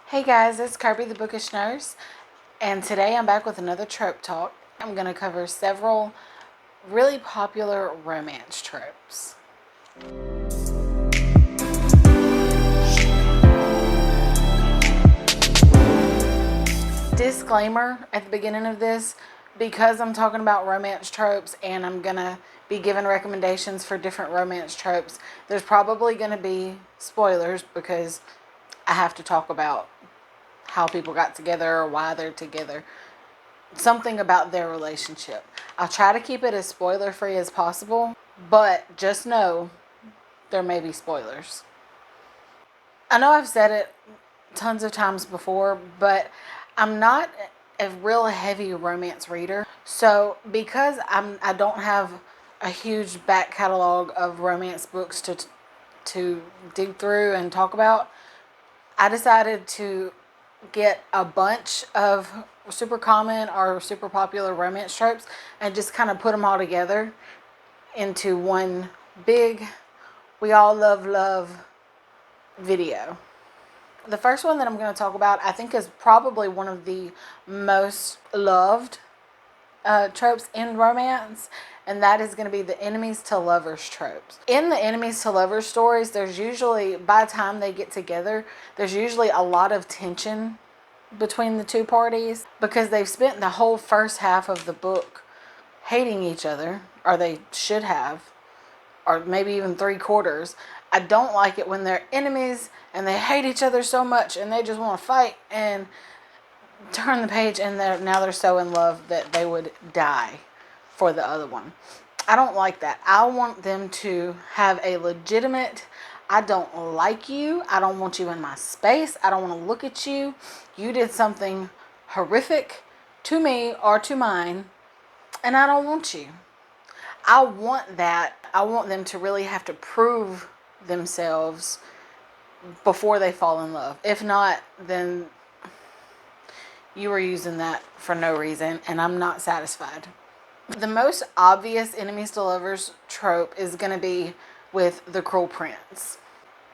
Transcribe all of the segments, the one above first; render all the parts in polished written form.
Hey guys, it's Kirby the Bookish Nurse, and today I'm back with another trope talk. I'm going to cover several really popular romance tropes. Disclaimer at the beginning of this, because I'm talking about romance tropes and I'm going to be giving recommendations for different romance tropes, there's probably going to be spoilers because I have to talk about how people got together or why they're together. Something about their relationship. I'll try to keep it as spoiler free as possible, but just know there may be spoilers. I know I've said it tons of times before, but I'm not a real heavy romance reader. So because I don't have a huge back catalog of romance books to dig through and talk about, I decided to get a bunch of super common or super popular romance tropes and just kind of put them all together into one big we all love video. The first one that I'm going to talk about, I think, is probably one of the most loved tropes in romance, and that is going to be the enemies to lovers tropes. In the enemies to lovers stories, there's usually, by the time they get together, there's usually a lot of tension between the two parties because they've spent the whole first half of the book hating each other, or they should have, or maybe even 3/4. I don't like it when they're enemies and they hate each other so much and they just want to fight and turn the page and now they're so in love that they would die for the other one. I don't like that. I want them to have a legitimate, I don't like you, I don't want you in my space, I don't want to look at you, you did something horrific to me or to mine, and I don't want you. I want that. I want them to really have to prove themselves before they fall in love. If not, then you were using that for no reason, and I'm not satisfied. The most obvious enemies to lovers trope is going to be with the Cruel Prince.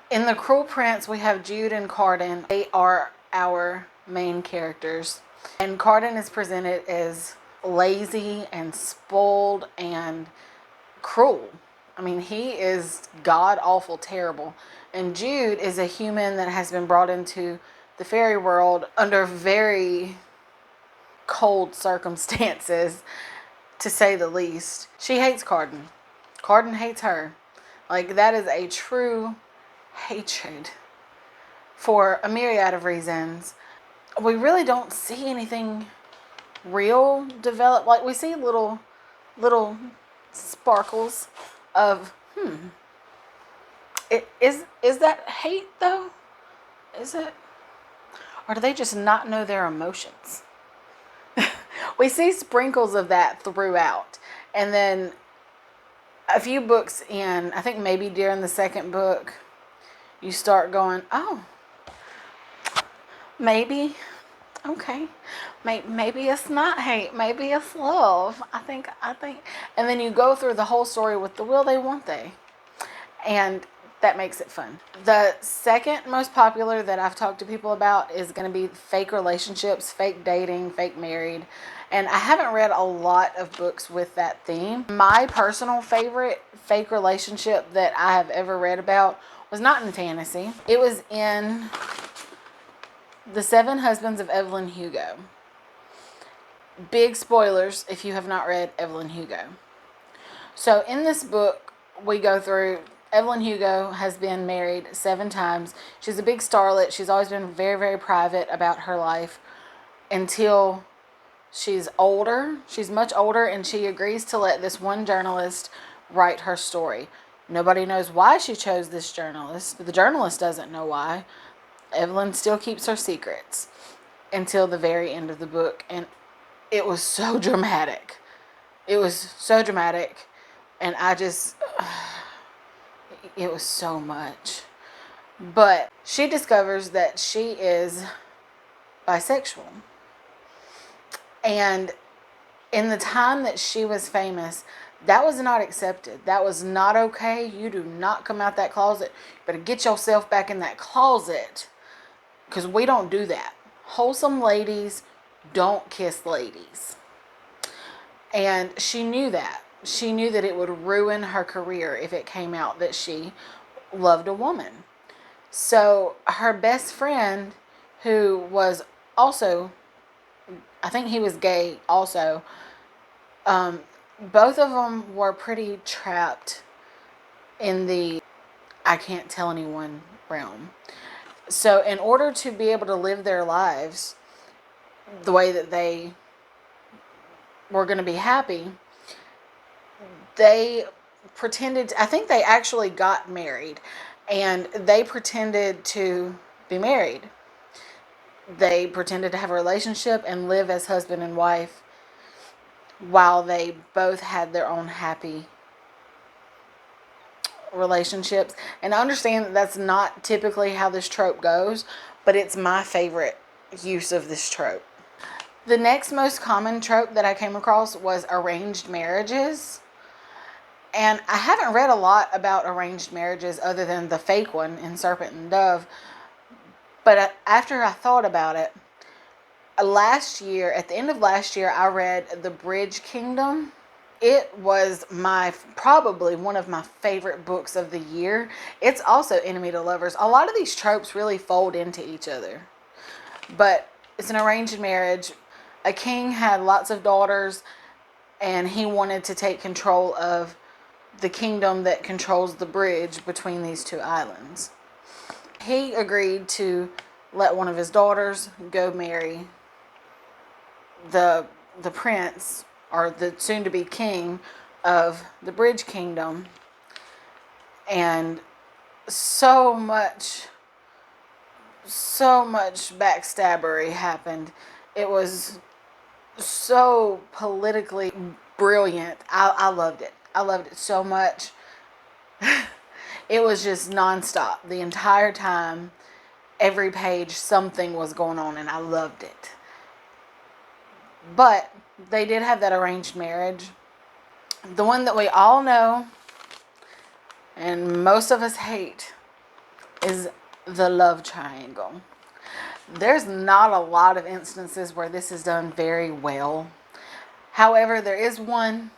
In the Cruel Prince, we have Jude and Cardan. They are our main characters. And Cardan is presented as lazy and spoiled and cruel. I mean, he is god-awful terrible. And Jude is a human that has been brought into the fairy world under very cold circumstances, to say the least. She hates Cardan. Cardan hates her. Like, that is a true hatred for a myriad of reasons. We really don't see anything real develop. Like, we see little sparkles of is that hate though? Is it? Or do they just not know their emotions? We see sprinkles of that throughout. And then a few books in, I think maybe during the second book, you start going, oh, maybe, okay, maybe it's not hate, maybe it's love. I think, and then you go through the whole story with the will they, won't they, and that makes it fun. The second most popular that I've talked to people about is going to be fake relationships, fake dating, fake married, and I haven't read a lot of books with that theme. My personal favorite fake relationship that I have ever read about was not in fantasy. It was in The Seven Husbands of Evelyn Hugo. Big spoilers if you have not read Evelyn Hugo. So in this book, we go through, Evelyn Hugo has been married 7 times. She's a big starlet. She's always been very, very private about her life until she's older. She's much older, and she agrees to let this one journalist write her story. Nobody knows why she chose this journalist, but the journalist doesn't know why. Evelyn still keeps her secrets until the very end of the book, and it was so dramatic. It was so dramatic, and it was so much. But she discovers that she is bisexual. And in the time that she was famous, that was not accepted. That was not okay. You do not come out that closet. You better get yourself back in that closet, because we don't do that. Wholesome ladies don't kiss ladies. And she knew that. She knew that it would ruin her career if it came out that she loved a woman. So her best friend, who was also, I think he was gay also, both of them were pretty trapped in the I can't tell anyone realm. So in order to be able to live their lives the way that they were going to be happy, they pretended, I think they actually got married, and they pretended to be married. They pretended to have a relationship and live as husband and wife while they both had their own happy relationships. And I understand that that's not typically how this trope goes, but it's my favorite use of this trope. The next most common trope that I came across was arranged marriages. And I haven't read a lot about arranged marriages other than the fake one in Serpent and Dove. But after I thought about it, last year, at the end of last year, I read The Bridge Kingdom. It was probably one of my favorite books of the year. It's also enemy to lovers. A lot of these tropes really fold into each other. But it's an arranged marriage. A king had lots of daughters, and he wanted to take control of the kingdom that controls the bridge between these two islands. He agreed to let one of his daughters go marry the prince, or the soon-to-be king of the Bridge Kingdom. And so much backstabbery happened. It was so politically brilliant. I loved it. I loved it so much. It was just nonstop. The entire time, every page, something was going on, and I loved it. But they did have that arranged marriage. The one that we all know and most of us hate is the love triangle. There's not a lot of instances where this is done very well. However, there is one.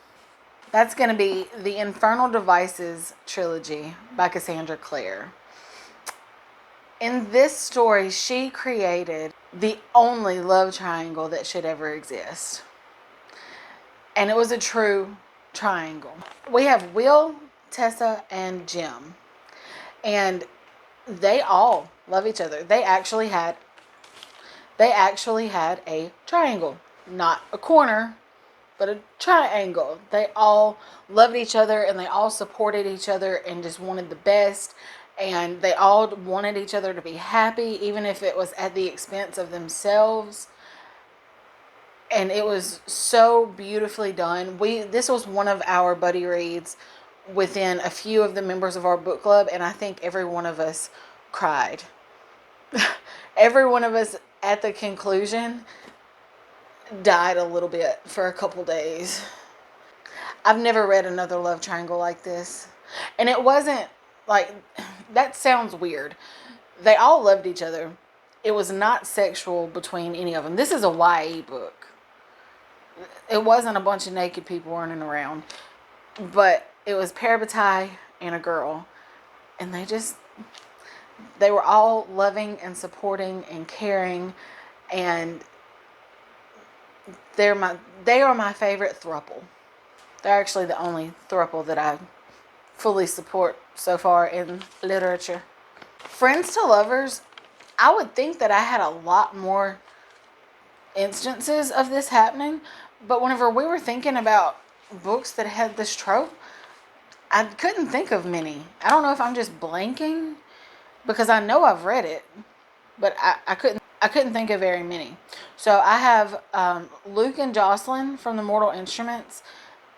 That's going to be the Infernal Devices trilogy by Cassandra Clare. In this story, she created the only love triangle that should ever exist. And it was a true triangle. We have Will, Tessa, and Jim. And they all love each other. They actually had a triangle. Not a corner, but a triangle. They all loved each other, and they all supported each other and just wanted the best. And they all wanted each other to be happy, even if it was at the expense of themselves. And it was so beautifully done. This was one of our buddy reads within a few of the members of our book club, and I think every one of us cried. Every one of us at the conclusion died a little bit for a couple days. I've never read another love triangle like this. And it wasn't like, that sounds weird. They all loved each other. It was not sexual between any of them. This is a YA book. It wasn't a bunch of naked people running around. But it was Parabatai and a girl. And they were all loving and supporting and caring. And they are my favorite throuple. They're actually the only throuple that I fully support so far in literature. Friends to lovers, I would think that I had a lot more instances of this happening, but whenever we were thinking about books that had this trope, I couldn't think of many. I don't know if I'm just blanking, because I know I've read it, but I couldn't think of very many. So I have Luke and Jocelyn from the Mortal Instruments.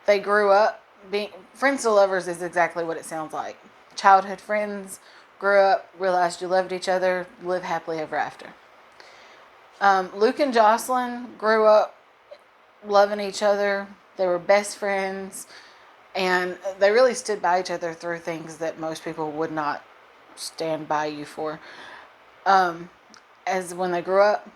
They grew up being friends to lovers is exactly what it sounds like. Childhood friends, grew up, realized you loved each other, live happily ever after. Luke and Jocelyn grew up loving each other. They were best friends, and they really stood by each other through things that most people would not stand by you for. as when they grew up,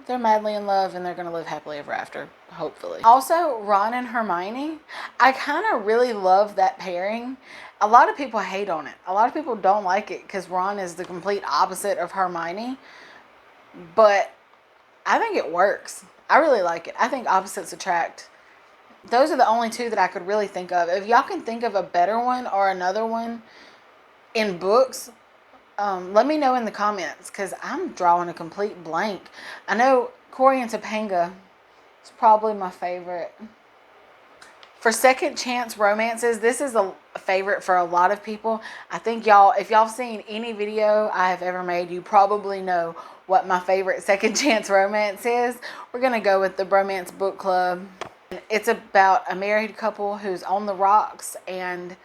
they're madly in love and they're going to live happily ever after, hopefully. Also, Ron and Hermione, I kind of really love that pairing. A lot of people hate on it. A lot of people don't like it because Ron is the complete opposite of Hermione. But I think it works. I really like it. I think opposites attract. Those are the only two that I could really think of. If y'all can think of a better one or another one in books, let me know in the comments because I'm drawing a complete blank. I know Corey and Topanga is probably my favorite. For second chance romances, this is a favorite for a lot of people. I think y'all, if y'all have seen any video I have ever made, you probably know what my favorite second chance romance is. We're going to go with the Bromance Book Club. It's about a married couple who's on the rocks and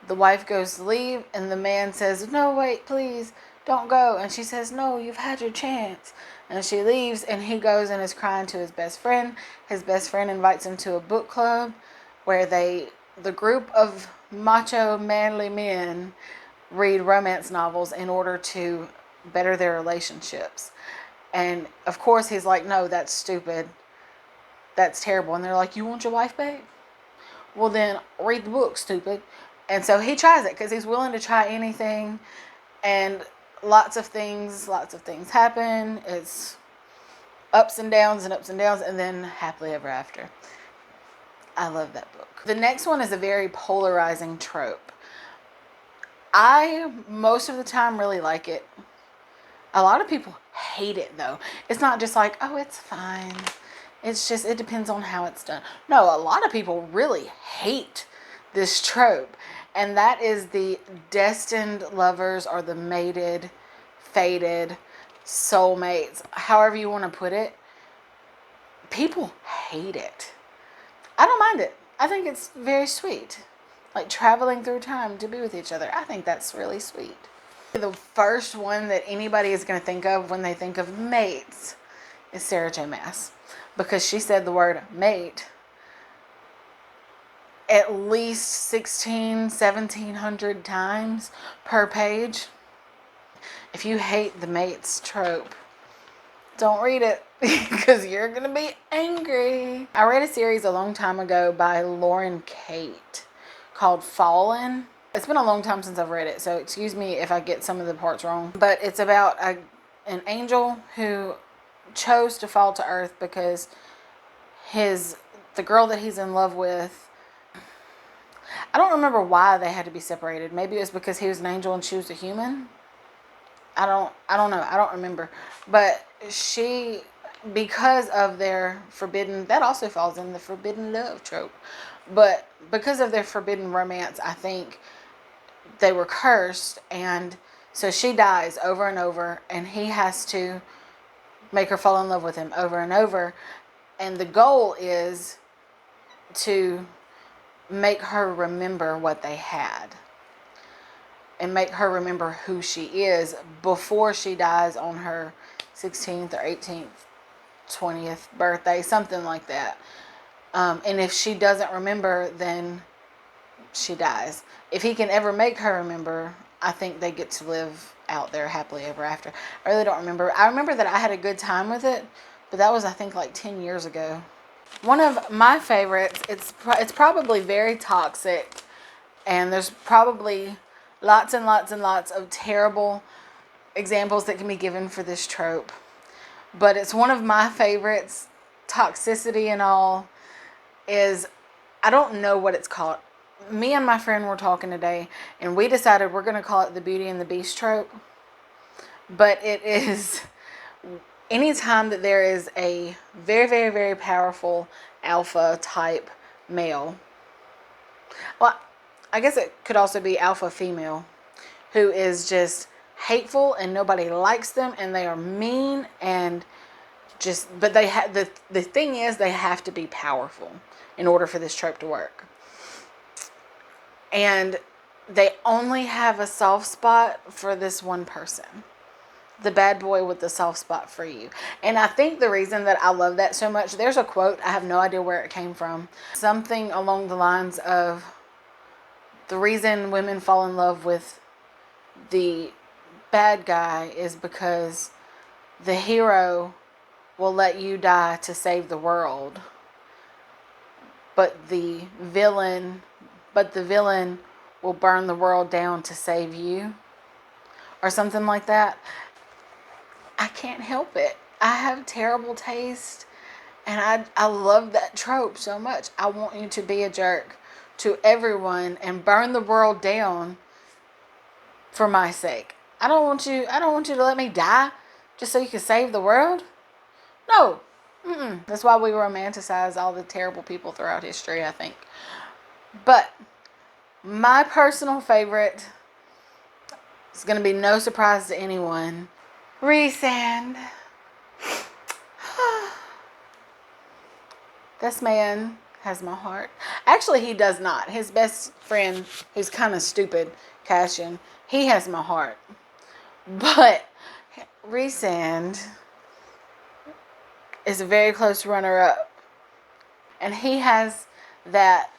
the wife goes to leave and the man says, no, wait, please, don't go. And she says, no, you've had your chance. And she leaves and he goes and is crying to his best friend. His best friend invites him to a book club where the group of macho, manly men read romance novels in order to better their relationships. And of course he's like, no, that's stupid. That's terrible. And they're like, you want your wife back? Well, then read the book, stupid. And so he tries it because he's willing to try anything. And lots of things happen. It's ups and downs and then happily ever after. I love that book. The next one is a very polarizing trope. I, most of the time, really like it. A lot of people hate it, though. It's not just like, oh, it's fine. It's just, it depends on how it's done. No, a lot of people really hate this trope. And that is the destined lovers or the mated, fated, soulmates, however you want to put it. People hate it. I don't mind it. I think it's very sweet. Like traveling through time to be with each other. I think that's really sweet. The first one that anybody is going to think of when they think of mates is Sarah J. Maas. Because she said the word mate at least 1,700 times per page. If you hate the mates trope, don't read it because you're going to be angry. I read a series a long time ago by Lauren Kate called Fallen. It's been a long time since I've read it, so excuse me if I get some of the parts wrong. But it's about an angel who chose to fall to earth because the girl that he's in love with, I don't remember why they had to be separated. Maybe it was because he was an angel and she was a human. I don't know. I don't remember. But because of their forbidden, that also falls in the forbidden love trope. But because of their forbidden romance, I think they were cursed. And so she dies over and over. And he has to make her fall in love with him over and over. And the goal is to make her remember what they had. And make her remember who she is before she dies on her 16th or 18th, 20th birthday, something like that. And if she doesn't remember, then she dies. If he can ever make her remember, I think they get to live out there happily ever after. I really don't remember. I remember that I had a good time with it, but that was, I think, like 10 years ago. One of my favorites, it's probably very toxic, and there's probably lots and lots and lots of terrible examples that can be given for this trope. But it's one of my favorites, toxicity and all, is, I don't know what it's called. Me and my friend were talking today, and we decided we're going to call it the Beauty and the Beast trope. But it is anytime that there is a very, very, very powerful alpha type male. Well, I guess it could also be alpha female, who is just hateful and nobody likes them and they are mean and just, but they have, the thing is they have to be powerful in order for this trope to work. And they only have a soft spot for this one person. The bad boy with the soft spot for you. And I think the reason that I love that so much, there's a quote, I have no idea where it came from. Something along the lines of, the reason women fall in love with the bad guy is because the hero will let you die to save the world, but the villain will burn the world down to save you, or something like that. I can't help it. I have terrible taste, and I love that trope so much. I want you to be a jerk to everyone and burn the world down for my sake. I don't want you to let me die just so you can save the world. No. That's why we romanticize all the terrible people throughout history, I think. But my personal favorite is going to be no surprise to anyone. Resand. This man has my heart. Actually, he does not. His best friend, who's kind of stupid, Cashin, he has my heart. But Resand is a very close runner-up. And he has that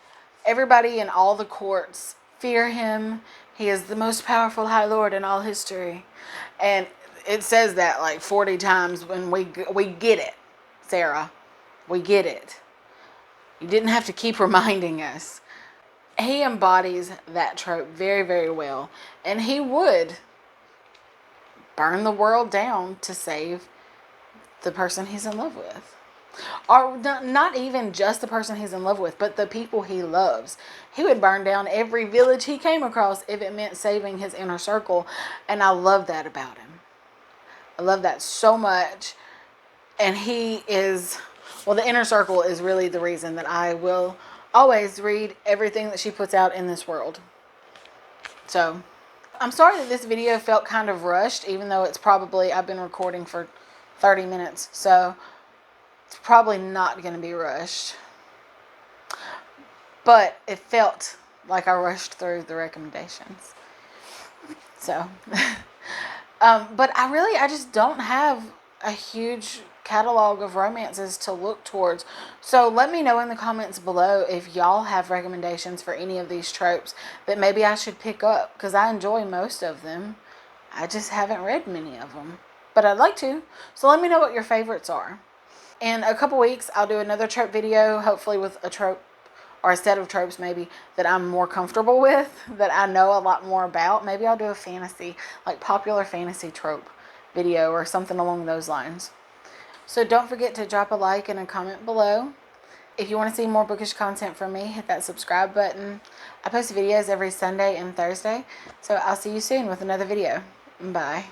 everybody in all the courts fear him. He is the most powerful High Lord in all history. And it says that like 40 times when we get it, Sarah. We get it. You didn't have to keep reminding us. He embodies that trope very, very well. And he would burn the world down to save the person he's in love with. Or not even just the person he's in love with, but the people he loves. He would burn down every village he came across if it meant saving his inner circle. And I love that about him. I love that so much. And he is... Well, the inner circle is really the reason that I will always read everything that she puts out in this world. So, I'm sorry that this video felt kind of rushed, even though it's probably, I've been recording for 30 minutes. So, it's probably not going to be rushed. But it felt like I rushed through the recommendations. So, but I just don't have a huge catalog of romances to look towards. So let me know in the comments below if y'all have recommendations for any of these tropes that maybe I should pick up, because I enjoy most of them. I just haven't read many of them, but I'd like to. So let me know what your favorites are. In a couple weeks, I'll do another trope video, hopefully with a trope or a set of tropes maybe that I'm more comfortable with, that I know a lot more about. Maybe I'll do a fantasy, like popular fantasy trope video or something along those lines. So don't forget to drop a like and a comment below. If you want to see more bookish content from me, hit that subscribe button. I post videos every Sunday and Thursday. So I'll see you soon with another video. Bye.